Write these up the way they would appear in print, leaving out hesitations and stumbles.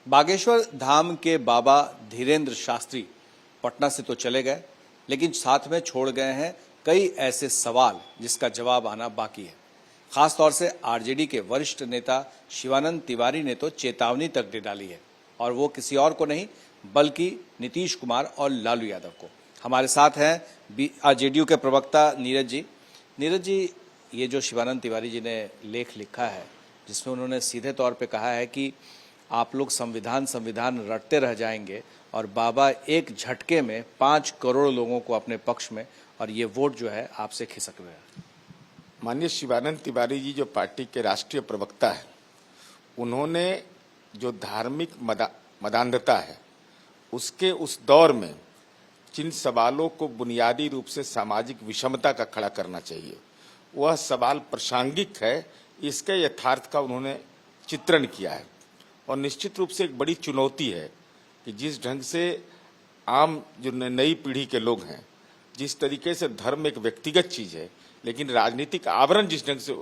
बागेश्वर धाम के बाबा धीरेन्द्र शास्त्री पटना से तो चले गए, लेकिन साथ में छोड़ गए हैं कई ऐसे सवाल जिसका जवाब आना बाकी है। खासतौर से आरजेडी के वरिष्ठ नेता शिवानंद तिवारी ने तो चेतावनी तक दे डाली है, और वो किसी और को नहीं बल्कि नीतीश कुमार और लालू यादव को। हमारे साथ हैं आरजेडी के प्रवक्ता नीरज जी। नीरज जी, ये जो शिवानंद तिवारी जी ने लेख लिखा है जिसमें उन्होंने सीधे तौर पे कहा है कि आप लोग संविधान रटते रह जाएंगे और बाबा एक झटके में 5 करोड़ लोगों को अपने पक्ष में, और ये वोट जो है आपसे खिसक रहे हैं। माननीय शिवानंद तिवारी जी जो पार्टी के राष्ट्रीय प्रवक्ता है, उन्होंने जो धार्मिक मदान्धता है उसके उस दौर में जिन सवालों को बुनियादी रूप से सामाजिक विषमता का खड़ा करना चाहिए, वह सवाल प्रासंगिक है, इसके यथार्थ का उन्होंने चित्रण किया है। और निश्चित रूप से एक बड़ी चुनौती है कि जिस ढंग से आम जो नई पीढ़ी के लोग हैं, जिस तरीके से धर्म एक व्यक्तिगत चीज है, लेकिन राजनीतिक आवरण जिस ढंग से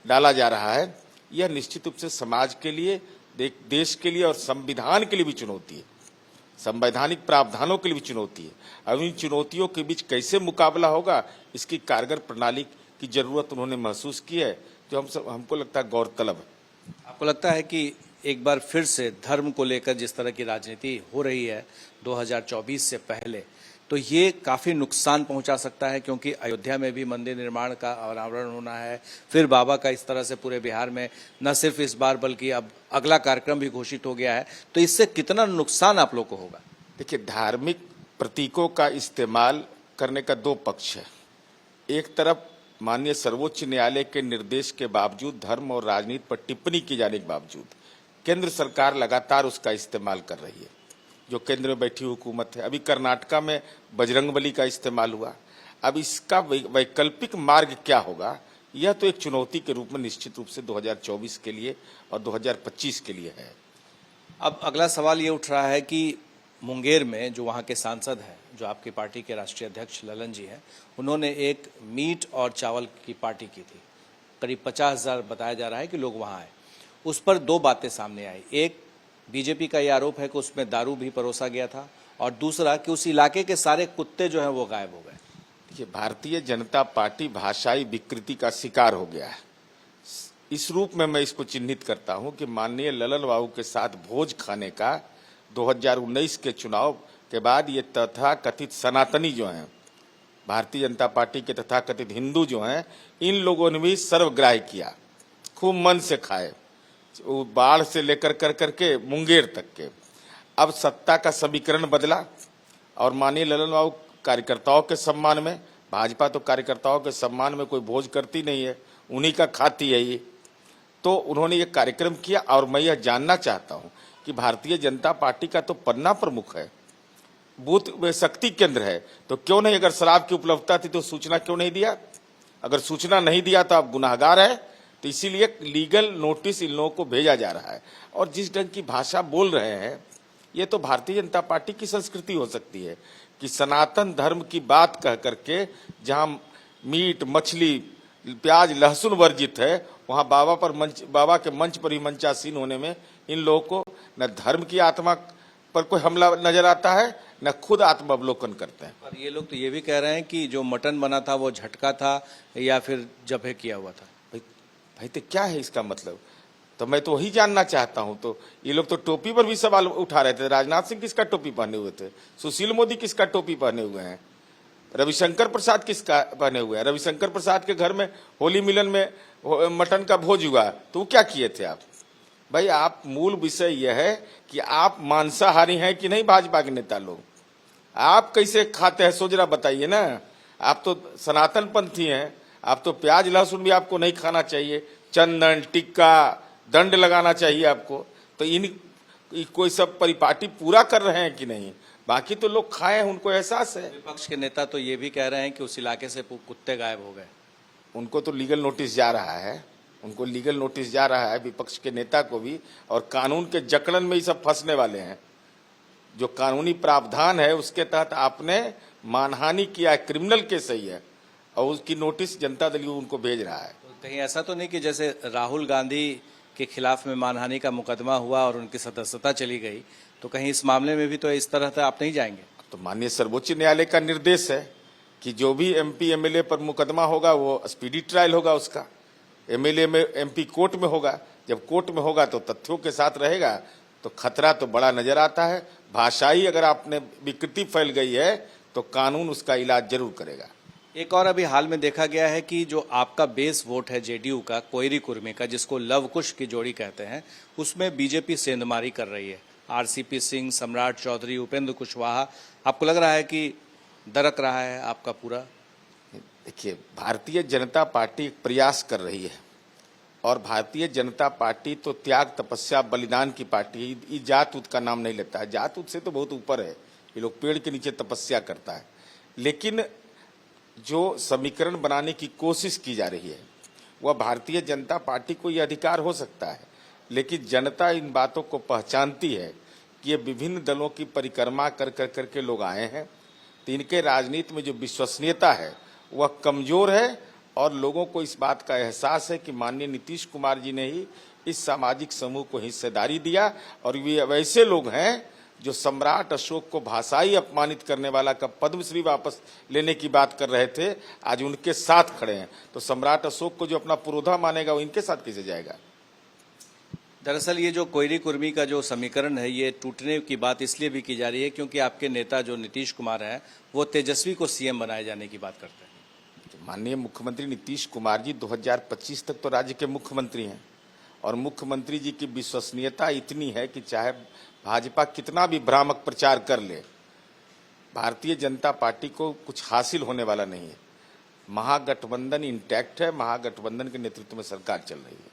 डाला जा रहा है, यह निश्चित रूप से समाज के लिए, देश के लिए और संविधान के लिए भी चुनौती है, संवैधानिक प्रावधानों के लिए भी चुनौती है। अब इन चुनौतियों के बीच कैसे मुकाबला होगा, इसकी कारगर प्रणाली की जरूरत उन्होंने महसूस की है, जो हमको लगता है गौरतलब है। आपको लगता है कि एक बार फिर से धर्म को लेकर जिस तरह की राजनीति हो रही है 2024 से पहले, तो ये काफ़ी नुकसान पहुंचा सकता है, क्योंकि अयोध्या में भी मंदिर निर्माण का अनावरण होना है, फिर बाबा का इस तरह से पूरे बिहार में न सिर्फ इस बार बल्कि अब अगला कार्यक्रम भी घोषित हो गया है, तो इससे कितना नुकसान आप लोग को होगा? देखिए, धार्मिक प्रतीकों का इस्तेमाल करने का 2 पक्ष है। एक तरफ माननीय सर्वोच्च न्यायालय के निर्देश के बावजूद, धर्म और राजनीति पर टिप्पणी किए जाने के बावजूद केंद्र सरकार लगातार उसका इस्तेमाल कर रही है, जो केंद्र में बैठी हुकूमत है। अभी कर्नाटका में बजरंगबली का इस्तेमाल हुआ। अब इसका वैकल्पिक मार्ग क्या होगा, यह तो एक चुनौती के रूप में निश्चित रूप से 2024 के लिए और 2025 के लिए है। अब अगला सवाल ये उठ रहा है कि मुंगेर में जो वहाँ के सांसद हैं, जो आपकी पार्टी के राष्ट्रीय अध्यक्ष ललन जी हैं, उन्होंने एक मीट और चावल की पार्टी की थी। करीब 50,000 बताया जा रहा है कि लोग वहाँ आए। उस पर 2 बातें सामने आई। एक, बीजेपी का ये आरोप है कि उसमें दारू भी परोसा गया था, और दूसरा कि उस इलाके के सारे कुत्ते जो हैं वो गायब हो गए। देखिए, भारतीय जनता पार्टी भाषाई विकृति का शिकार हो गया है। इस रूप में मैं इसको चिन्हित करता हूं कि माननीय ललन बाबू के साथ भोज खाने का 2019 के चुनाव के बाद ये तथाकथित सनातनी जो हैं, भारतीय जनता पार्टी के तथाकथित हिंदू जो हैं, इन लोगों ने भी सर्वग्राही किया, खूब मन से खाए, वो बाढ़ से लेकर करके मुंगेर तक के। अब सत्ता का समीकरण बदला और माननीय ललन बाबू कार्यकर्ताओं के सम्मान में, भाजपा तो कार्यकर्ताओं के सम्मान में कोई भोज करती नहीं है, उन्हीं का खाती है ये, तो उन्होंने ये कार्यक्रम किया। और मैं यह जानना चाहता हूं कि भारतीय जनता पार्टी का तो पन्ना प्रमुख है, बूथ में शक्ति केंद्र है, तो क्यों नहीं, अगर शराब की उपलब्धता थी तो सूचना क्यों नहीं दिया? अगर सूचना नहीं दिया तो आप गुनाहगार है। तो इसीलिए लीगल नोटिस इन लोगों को भेजा जा रहा है। और जिस ढंग की भाषा बोल रहे हैं, ये तो भारतीय जनता पार्टी की संस्कृति हो सकती है कि सनातन धर्म की बात कह करके जहां मीट, मछली, प्याज, लहसुन वर्जित है, वहां बाबा के मंच पर ही मंचासीन होने में इन लोगों को न धर्म की आत्मा पर कोई हमला नजर आता है, न खुद आत्मावलोकन करते हैं। और ये लोग तो ये भी कह रहे हैं कि जो मटन बना था वो झटका था या फिर जबे किया हुआ था। भाई तो क्या है इसका मतलब? तो मैं तो वही जानना चाहता हूं। तो ये लोग तो टोपी पर भी सवाल उठा रहे थे। राजनाथ सिंह किसका टोपी पहने हुए थे? सुशील मोदी किसका टोपी पहने हुए हैं? रविशंकर प्रसाद किसका पहने हुए हैं? रविशंकर प्रसाद के घर में होली मिलन में मटन का भोज हुआ, तो वो क्या किए थे आप? भाई, आप मूल विषय यह है कि आप मांसाहारी हैं कि नहीं? भाजपा के नेता लोग आप कैसे खाते हैं, सोच रहा बताइए ना। आप तो सनातन पंथी हैं, आप तो प्याज लहसुन भी आपको नहीं खाना चाहिए, चंदन टिक्का दंड लगाना चाहिए आपको। तो कोई सब परिपाटी पूरा कर रहे हैं कि नहीं? बाकी तो लोग खाए हैं, उनको एहसास है। विपक्ष के नेता तो ये भी कह रहे हैं कि उस इलाके से कुत्ते गायब हो गए। उनको तो लीगल नोटिस जा रहा है, उनको लीगल नोटिस जा रहा है, विपक्ष के नेता को भी। और कानून के जकड़न में ही सब फंसने वाले हैं। जो कानूनी प्रावधान है उसके तहत आपने मानहानि किया, क्रिमिनल केस ही है, और उसकी नोटिस जनता दल उनको भेज रहा है। तो कहीं ऐसा तो नहीं कि जैसे राहुल गांधी के खिलाफ में मानहानि का मुकदमा हुआ और उनकी सदस्यता चली गई, तो कहीं इस मामले में भी तो इस तरह से आप नहीं जाएंगे? तो माननीय सर्वोच्च न्यायालय का निर्देश है कि जो भी एमपी एमएलए पर मुकदमा होगा वो स्पीडी ट्रायल होगा, उसका एमएलए में एमपी कोर्ट में होगा। जब कोर्ट में होगा तो तथ्यों के साथ रहेगा, तो खतरा तो बड़ा नजर आता है। भाषाई अगर आपने विकृति फैल गई है तो कानून उसका इलाज जरूर करेगा। एक और अभी हाल में देखा गया है कि जो आपका बेस वोट है जेडीयू का, कोयरी कुर्मी का, जिसको लव कुश की जोड़ी कहते हैं, उसमें बीजेपी सेंधमारी कर रही है। आरसीपी सिंह, सम्राट चौधरी, उपेंद्र कुशवाहा, आपको लग रहा है कि दरक रहा है आपका पूरा? देखिए, भारतीय जनता पार्टी एक प्रयास कर रही है और भारतीय जनता पार्टी तो त्याग, तपस्या, बलिदान की पार्टी है। ये जात उत का नाम नहीं लेता है, जात उत से तो बहुत ऊपर है। ये लोग पेड़ के नीचे तपस्या करता है। लेकिन जो समीकरण बनाने की कोशिश की जा रही है वह भारतीय जनता पार्टी को यह अधिकार हो सकता है, लेकिन जनता इन बातों को पहचानती है कि ये विभिन्न दलों की परिक्रमा कर करके लोग आए हैं, तो इनके राजनीति में जो विश्वसनीयता है वह कमजोर है। और लोगों को इस बात का एहसास है कि माननीय नीतीश कुमार जी ने ही इस सामाजिक समूह को हिस्सेदारी दिया, और वे वैसे लोग हैं जो सम्राट अशोक को भाषाई अपमानित करने वाला का पद्मश्री वापस लेने की बात कर रहे थे, आज उनके साथ खड़े हैं। तो सम्राट अशोक को जो अपना पुरोधा मानेगा वो इनके साथ कैसे जाएगा? दरअसल ये जो कोयरी कुर्मी का जो समीकरण है, ये टूटने की बात इसलिए भी की जा रही है क्योंकि आपके नेता जो नीतीश कुमार हैं वो तेजस्वी को सीएम बनाए जाने की बात करते हैं। माननीय मुख्यमंत्री नीतीश कुमार जी 2025 तक तो राज्य के मुख्यमंत्री हैं, और मुख्यमंत्री जी की विश्वसनीयता इतनी है कि चाहे भाजपा कितना भी भ्रामक प्रचार कर ले, भारतीय जनता पार्टी को कुछ हासिल होने वाला नहीं है। महागठबंधन इंटैक्ट है, महागठबंधन के नेतृत्व में सरकार चल रही है।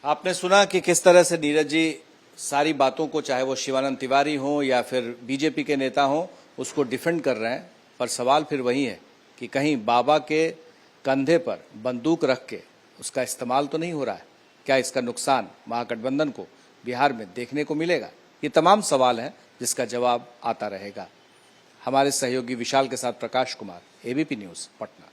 आपने सुना कि किस तरह से नीरज जी सारी बातों को, चाहे वो शिवानंद तिवारी हो या फिर बीजेपी के नेता हो, उसको डिफेंड कर रहे हैं। पर सवाल फिर वही है कि कहीं बाबा के कंधे पर बंदूक रख के उसका इस्तेमाल तो नहीं हो रहा है? क्या इसका नुकसान महागठबंधन को बिहार में देखने को मिलेगा? ये तमाम सवाल हैं जिसका जवाब आता रहेगा। हमारे सहयोगी विशाल के साथ प्रकाश कुमार, एबीपी न्यूज़, पटना।